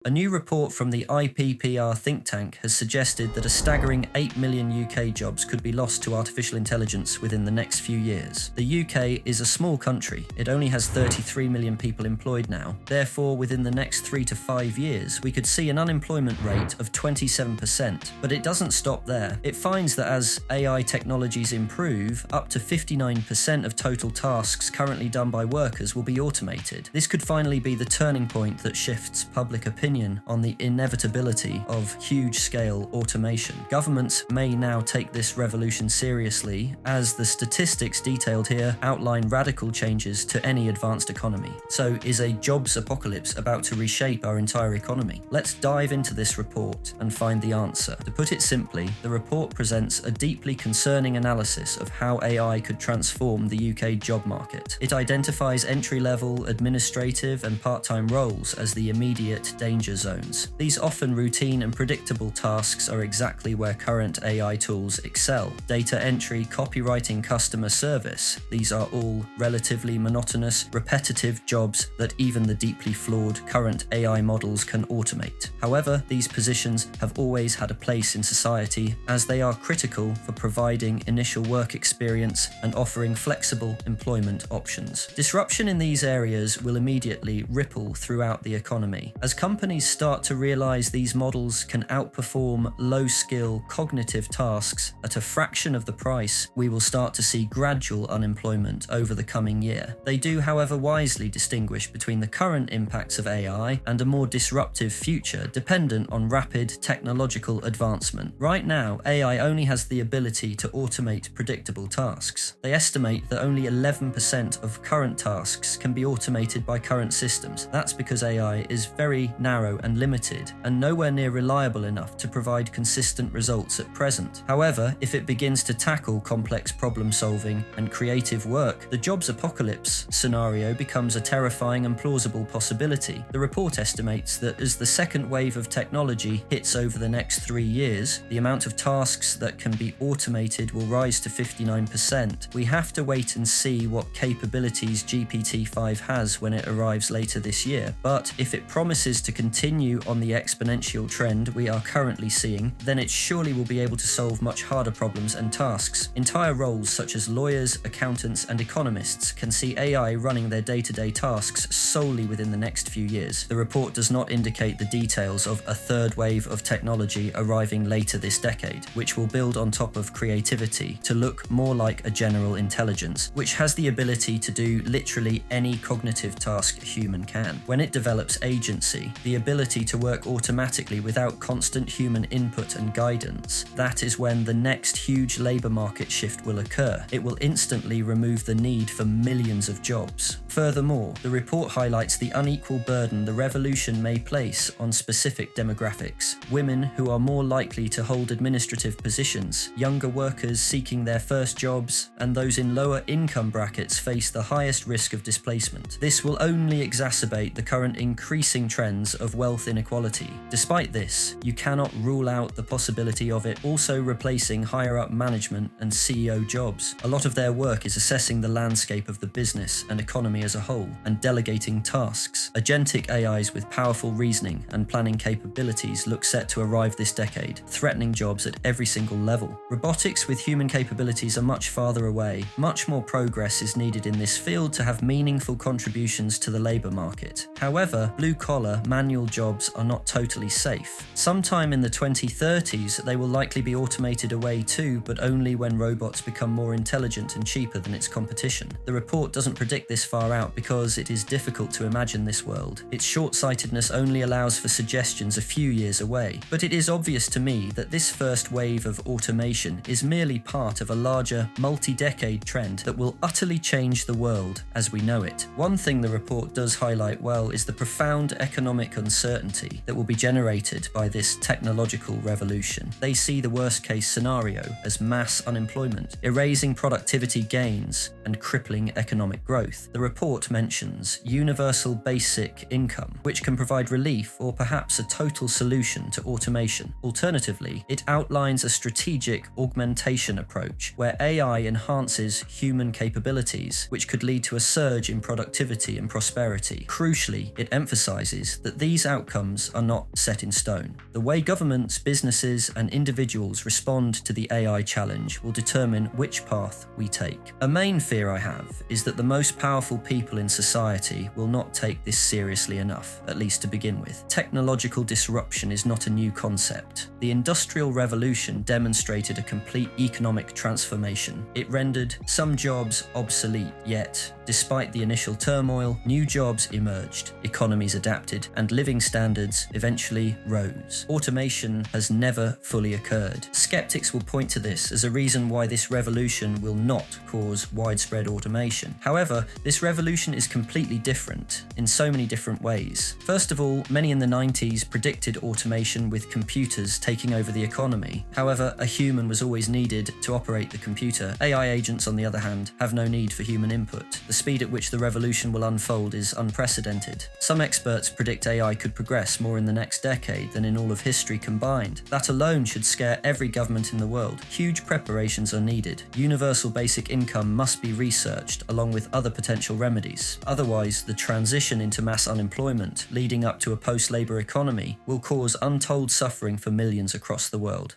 A new report from the IPPR think tank has suggested that a staggering 8 million UK jobs could be lost to artificial intelligence within the next few years. The UK is a small country. It only has 33 million people employed now. Therefore, within the next 3 to 5 years, we could see an unemployment rate of 27%. But it doesn't stop there. It finds that as AI technologies improve, up to 59% of total tasks currently done by workers will be automated. This could finally be the turning point that shifts public opinion on the inevitability of huge-scale automation. Governments may now take this revolution seriously, as the statistics detailed here outline radical changes to any advanced economy. So, is a jobs apocalypse about to reshape our entire economy? Let's dive into this report and find the answer. To put it simply, the report presents a deeply concerning analysis of how AI could transform the UK job market. It identifies entry-level, administrative, and part-time roles as the immediate danger zones. These often routine and predictable tasks are exactly where current AI tools excel. Data entry, copywriting, customer service. These are all relatively monotonous, repetitive jobs that even the deeply flawed current AI models can automate. However, these positions have always had a place in society as they are critical for providing initial work experience and offering flexible employment options. Disruption in these areas will immediately ripple throughout the economy. As companies start to realize these models can outperform low-skill cognitive tasks at a fraction of the price, we will start to see gradual unemployment over the coming year. They do, however, wisely distinguish between the current impacts of AI and a more disruptive future dependent on rapid technological advancement. Right now, AI only has the ability to automate predictable tasks. They estimate that only 11% of current tasks can be automated by current systems. That's because AI is very narrow and limited, and nowhere near reliable enough to provide consistent results at present. However, if it begins to tackle complex problem-solving and creative work, the jobs apocalypse scenario becomes a terrifying and plausible possibility. The report estimates that as the second wave of technology hits over the next 3 years, the amount of tasks that can be automated will rise to 59%. We have to wait and see what capabilities GPT-5 has when it arrives later this year, but if it promises to continue on the exponential trend we are currently seeing, then it surely will be able to solve much harder problems and tasks. Entire roles such as lawyers, accountants, and economists can see AI running their day-to-day tasks solely within the next few years. The report does not indicate the details of a third wave of technology arriving later this decade, which will build on top of creativity to look more like a general intelligence, which has the ability to do literally any cognitive task a human can. When it develops agency, the ability to work automatically without constant human input and guidance, that is when the next huge labour market shift will occur. It will instantly remove the need for millions of jobs. Furthermore, the report highlights the unequal burden the revolution may place on specific demographics. Women who are more likely to hold administrative positions, younger workers seeking their first jobs, and those in lower income brackets face the highest risk of displacement. This will only exacerbate the current increasing trends of wealth inequality. Despite this, you cannot rule out the possibility of it also replacing higher-up management and CEO jobs. A lot of their work is assessing the landscape of the business and economy as a whole, and delegating tasks. Agentic AIs with powerful reasoning and planning capabilities look set to arrive this decade, threatening jobs at every single level. Robotics with human capabilities are much farther away. Much more progress is needed in this field to have meaningful contributions to the labour market. However, blue-collar, manual jobs are not totally safe. Sometime in the 2030s, they will likely be automated away too, but only when robots become more intelligent and cheaper than its competition. The report doesn't predict this far out because it is difficult to imagine this world. Its short-sightedness only allows for suggestions a few years away. But it is obvious to me that this first wave of automation is merely part of a larger, multi-decade trend that will utterly change the world as we know it. One thing the report does highlight well is the profound economic uncertainty that will be generated by this technological revolution. They see the worst-case scenario as mass unemployment, erasing productivity gains, and crippling economic growth. The report report mentions universal basic income, which can provide relief or perhaps a total solution to automation. Alternatively, it outlines a strategic augmentation approach where AI enhances human capabilities, which could lead to a surge in productivity and prosperity. Crucially, it emphasizes that these outcomes are not set in stone. The way governments, businesses, and individuals respond to the AI challenge will determine which path we take. A main fear I have is that the most powerful people in society will not take this seriously enough, at least to begin with. Technological disruption is not a new concept. The Industrial Revolution demonstrated a complete economic transformation. It rendered some jobs obsolete, yet, despite the initial turmoil, new jobs emerged, economies adapted, and living standards eventually rose. Automation has never fully occurred. Skeptics will point to this as a reason why this revolution will not cause widespread automation. However, this revolution is completely different in so many different ways. First of all, many in the 90s predicted automation with computers taking over the economy. However, a human was always needed to operate the computer. AI agents, on the other hand, have no need for human input. The speed at which the revolution will unfold is unprecedented. Some experts predict AI could progress more in the next decade than in all of history combined. That alone should scare every government in the world. Huge preparations are needed. Universal basic income must be researched along with other potential remedies. Otherwise, the transition into mass unemployment, leading up to a post-labor economy, will cause untold suffering for millions across the world.